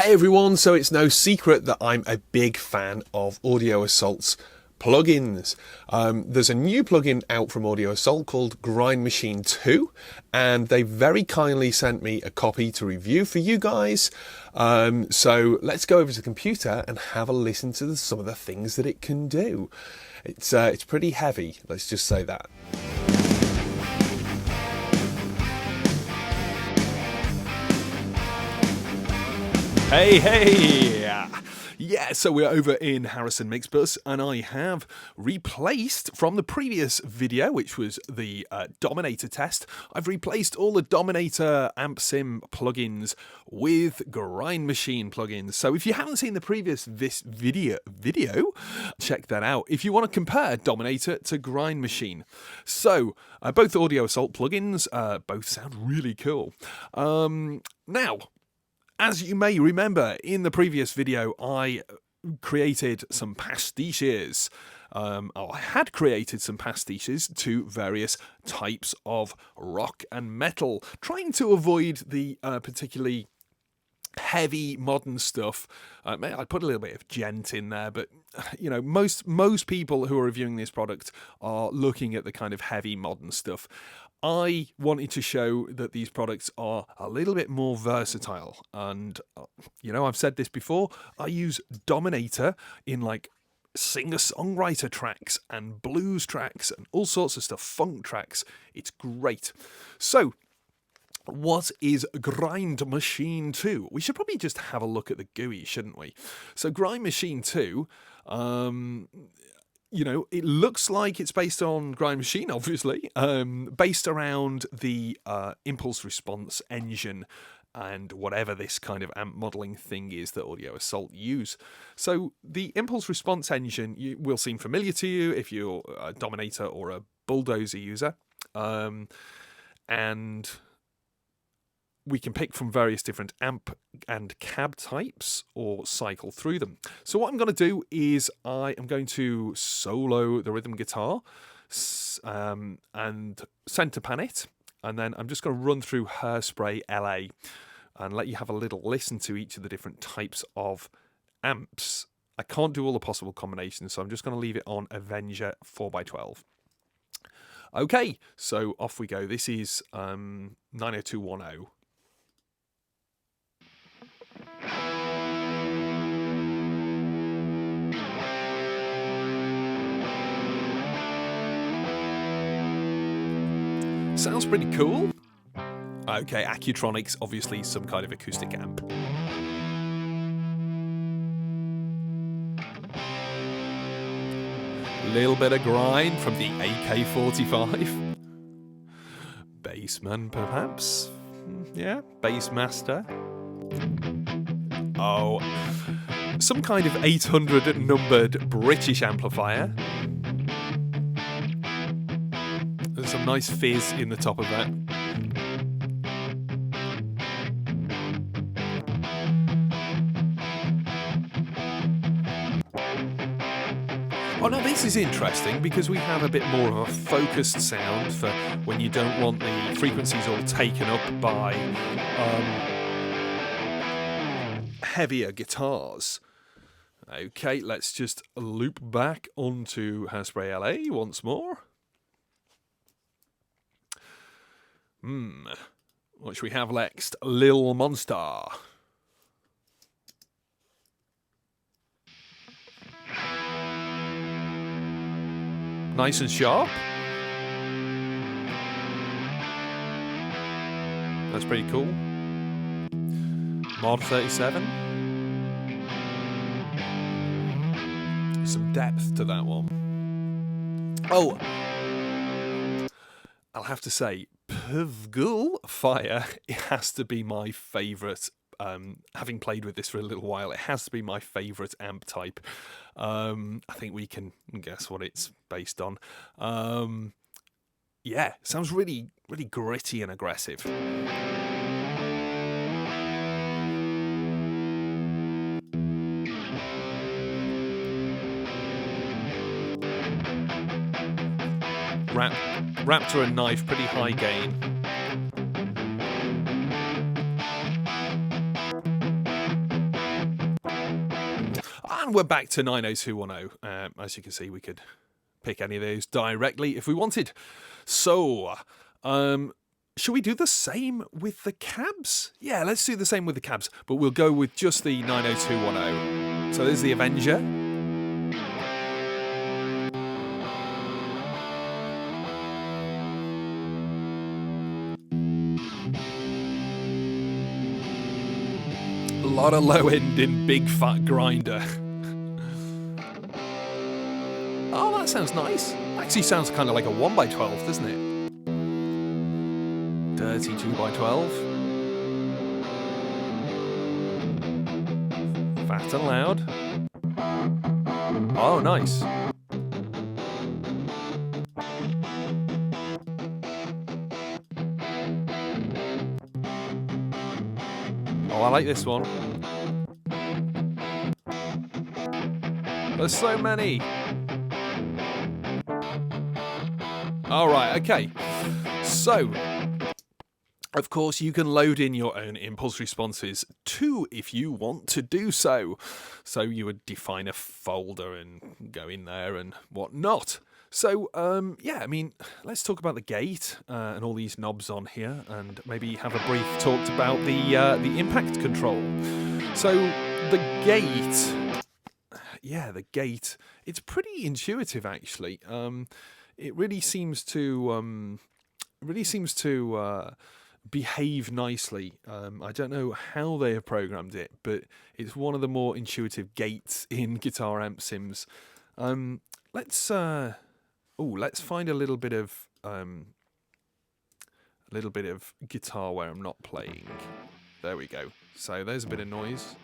Hey everyone, so it's no secret that I'm a big fan of Audio Assault's plugins. There's a new plugin out from Audio Assault called Grind Machine 2, and they very kindly sent me a copy to review for you guys. So let's go over to the computer and have a listen to some of the things that it can do. It's pretty heavy, let's just say that. Hey! Yeah, so we're over in Harrison Mixbus, and I have replaced from the previous video, which was the Dominator test, I've replaced all the Dominator Amp Sim plugins with Grind Machine plugins. So if you haven't seen the previous video, check that out if you want to compare Dominator to Grind Machine. So both Audio Assault plugins both sound really cool. Now, as you may remember, in the previous video, I created some pastiches. I had created some pastiches to various types of rock and metal, trying to avoid the particularly heavy modern stuff. I put a little bit of gent in there, but you know, most people who are reviewing this product are looking at the kind of heavy modern stuff. I wanted to show that these products are a little bit more versatile, and you know, I've said this before, I use Dominator in like singer-songwriter tracks and blues tracks and all sorts of stuff, funk tracks. It's great. So what is Grind Machine 2? We should probably just have a look at the GUI, shouldn't we? So Grind Machine 2, you know, it looks like it's based on Grind Machine, obviously, based around the impulse response engine and whatever this kind of amp modeling thing is that Audio Assault use. So the impulse response engine will seem familiar to you if you're a Dominator or a Bulldozer user. And we can pick from various different amp and cab types or cycle through them. So what I'm going to do is I am going to solo the rhythm guitar and center pan it, and then I'm just going to run through Hairspray LA and let you have a little listen to each of the different types of amps. I can't do all the possible combinations, so I'm just going to leave it on Avenger 4x12. Okay, so off we go. This is 90210. Sounds pretty cool. Okay, Accutronics, obviously some kind of acoustic amp. Little bit of grind from the AK-45. Bassman, perhaps? Yeah, Bassmaster. Oh, some kind of 800 numbered British amplifier. There's some nice fizz in the top of that. Oh, now this is interesting because we have a bit more of a focused sound for when you don't want the frequencies all taken up by heavier guitars. Okay, let's just loop back onto Hairspray LA once more. What should we have next? Lil Monster. Nice and sharp. That's pretty cool. Mod 37. Some depth to that one. Oh, I'll have to say, Pvgul Fire, it has to be my favourite. Having played with this for a little while, it has to be my favourite amp type. I think we can guess what it's based on. Yeah, sounds really, really gritty and aggressive. Raptor and Knife, pretty high gain. And we're back to 90210. As you can see, we could pick any of those directly if we wanted. So, should we do the same with the cabs? Yeah, let's do the same with the cabs, but we'll go with just the 90210. So there's the Avenger. A lot of low end in Big Fat Grinder. Oh, that sounds nice. Actually sounds kind of like a 1x12, doesn't it? Dirty 2x12. Fat and loud. Oh, nice. Oh, I like this one. There's so many. All right, okay. So, of course, you can load in your own impulse responses too if you want to do so. So you would define a folder and go in there and whatnot. So, yeah, I mean, let's talk about the gate and all these knobs on here, and maybe have a brief talk about the impact control. So, the gate, yeah, the gate, it's pretty intuitive actually. It really seems to behave nicely. I don't know how they have programmed it, but it's one of the more intuitive gates in guitar amp sims. Let's find a little bit of guitar where I'm not playing. There we go. So there's a bit of noise.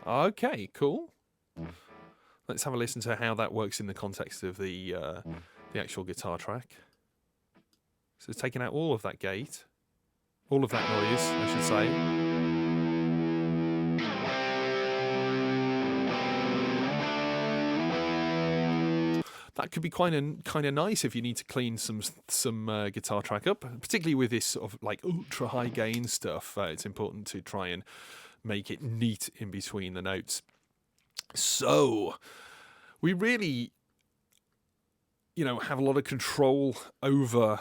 Okay, cool. Let's have a listen to how that works in the context of the actual guitar track. So it's taking out all of that gate, all of that noise, I should say. That could be kind of nice if you need to clean some guitar track up, particularly with this sort of like ultra high gain stuff. It's important to try and make it neat in between the notes. So we really, have a lot of control over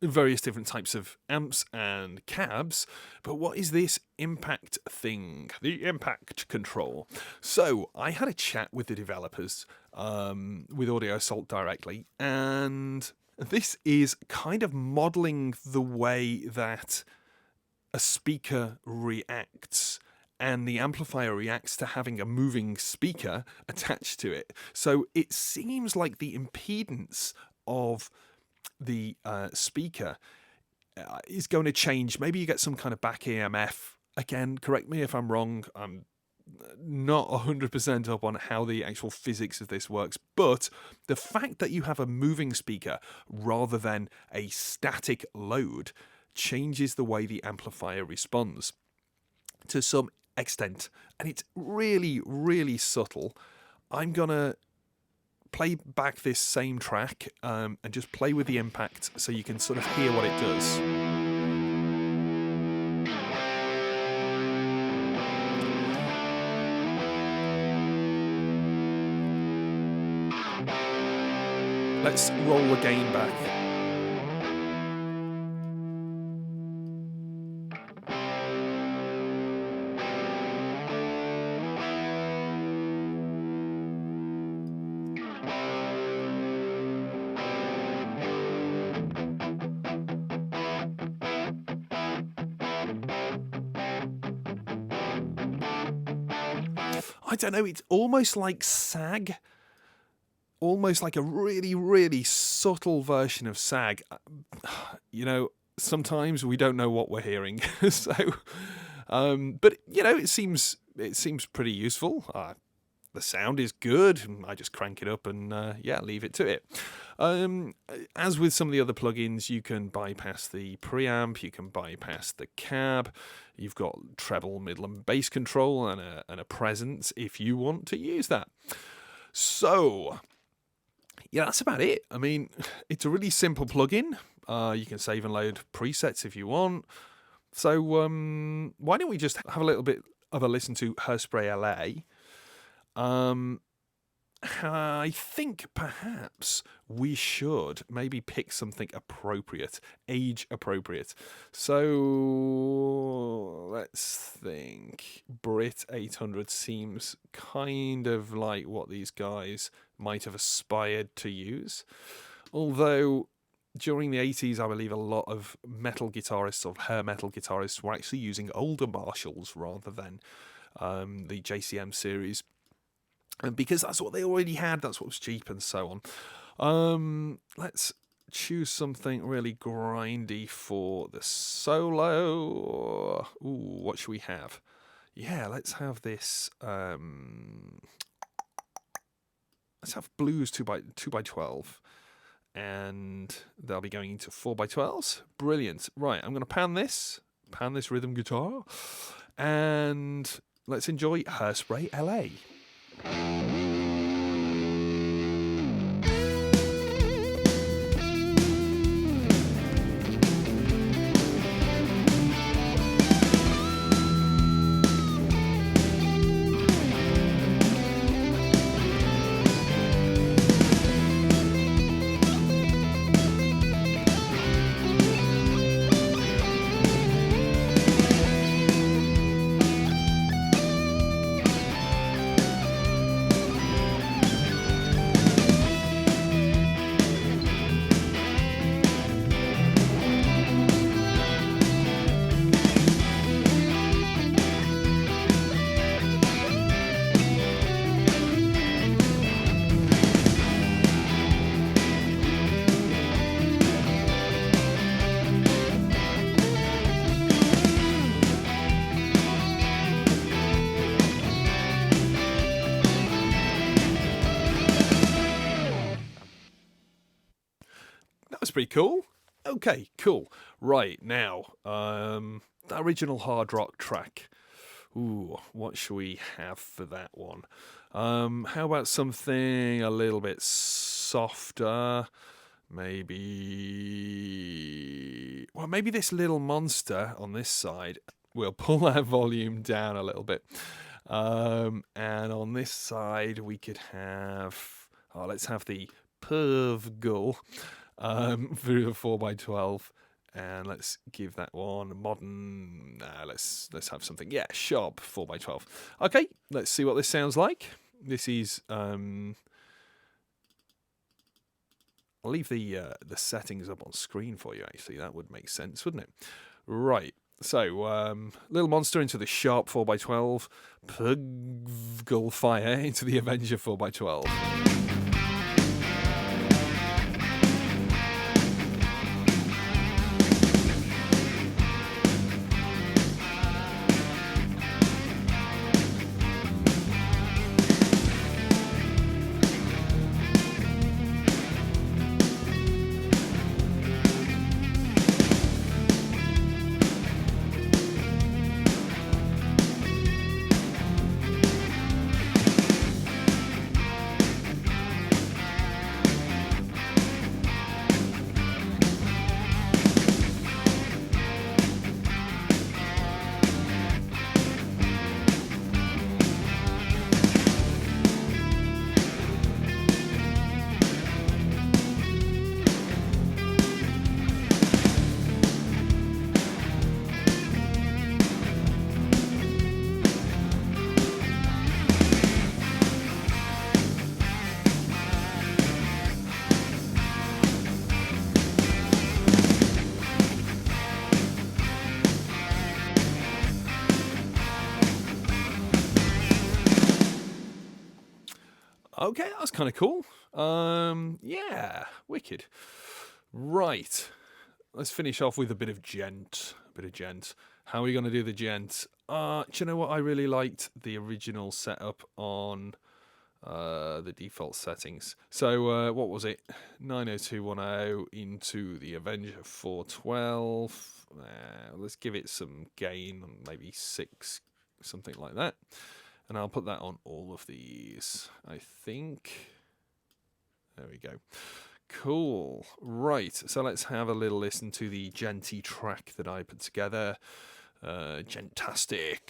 various different types of amps and cabs. But what is this impact thing? The impact control. So I had a chat with the developers with Audio Assault directly, and this is kind of modeling the way that a speaker reacts and the amplifier reacts to having a moving speaker attached to it. So it seems like the impedance of the speaker is going to change. Maybe you get some kind of back EMF. Again, correct me if I'm wrong. I'm not 100% up on how the actual physics of this works, but the fact that you have a moving speaker rather than a static load changes the way the amplifier responds to some extent, and it's really, really subtle. I'm gonna play back this same track and just play with the impact so you can sort of hear what it does. Let's roll the gain back. I don't know, it's almost like sag. Almost like a really, really subtle version of sag. Sometimes we don't know what we're hearing. So, but it seems pretty useful. The sound is good. I just crank it up and leave it to it. As with some of the other plugins, you can bypass the preamp, you can bypass the cab. You've got treble, middle, and bass control and a presence if you want to use that. So, yeah, that's about it. I mean, it's a really simple plugin. You can save and load presets if you want. So why don't we just have a little bit of a listen to Hairspray LA? I think perhaps we should maybe pick something appropriate, age appropriate. So let's think. Brit 800 seems kind of like what these guys might have aspired to use. Although during the 80s, I believe a lot of metal guitarists or hair metal guitarists were actually using older Marshalls rather than the JCM series. And because that's what they already had, that's what was cheap and so on. Let's choose something really grindy for the solo. Ooh, what should we have? Yeah, let's have this. Let's have blues 2x12. And they'll be going into 4x12s. Brilliant. Right, I'm going to pan this rhythm guitar. And let's enjoy Hairspray LA. That was pretty cool. Okay, cool. Right, now, the original hard rock track. Ooh, what should we have for that one? How about something a little bit softer? Maybe this Little Monster on this side. We'll pull that volume down a little bit. And on this side, we could have... let's have the Perv Gull through the 4x12. And let's give that one a modern... let's have something. Yeah, sharp 4x12. Okay, let's see what this sounds like. This is... I'll leave the settings up on screen for you, actually. That would make sense, wouldn't it? Right. So, Little Monster into the sharp 4x12. Puggle Fire into the Avenger 4x12. Okay, that's kind of cool. Yeah, wicked. Right, let's finish off with a bit of gent. How are we going to do the gent? Do you know what? I really liked the original setup on the default settings. So what was it? 90210 into the Avenger 412. Let's give it some gain, maybe 6, something like that. And I'll put that on all of these, I think. There we go. Cool. Right, so let's have a little listen to the Genty track that I put together. Gentastic.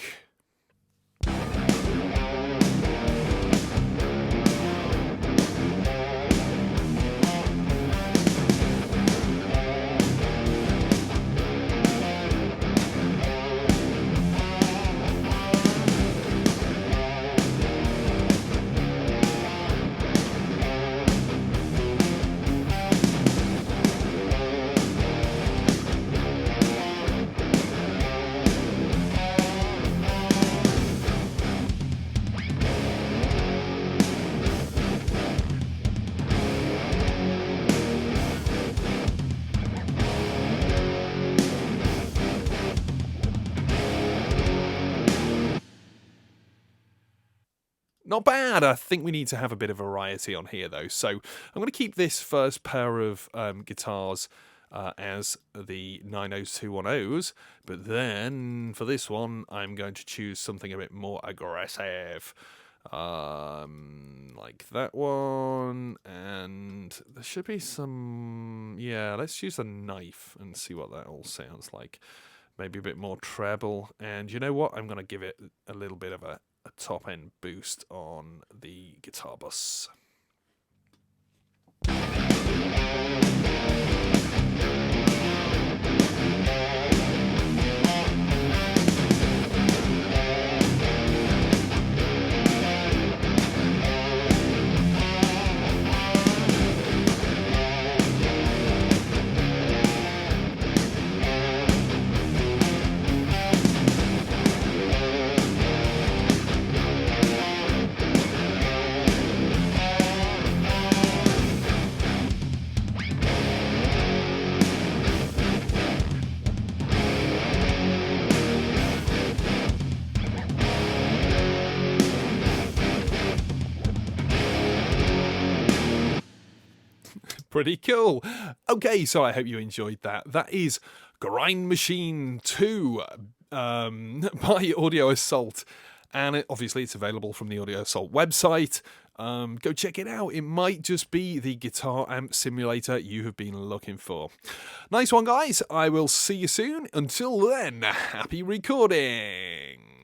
Not bad. I think we need to have a bit of variety on here, though. So I'm going to keep this first pair of guitars as the 90210s, but then for this one, I'm going to choose something a bit more aggressive. Like that one, and there should be some, yeah, let's use a knife and see what that all sounds like. Maybe a bit more treble, and you know what, I'm going to give it a little bit of a top end boost on the guitar bus. Pretty cool. Okay, so I hope you enjoyed that. That is Grind Machine 2 by Audio Assault. And obviously it's available from the Audio Assault website. Go check it out. It might just be the guitar amp simulator you have been looking for. Nice one, guys. I will see you soon. Until then, happy recording.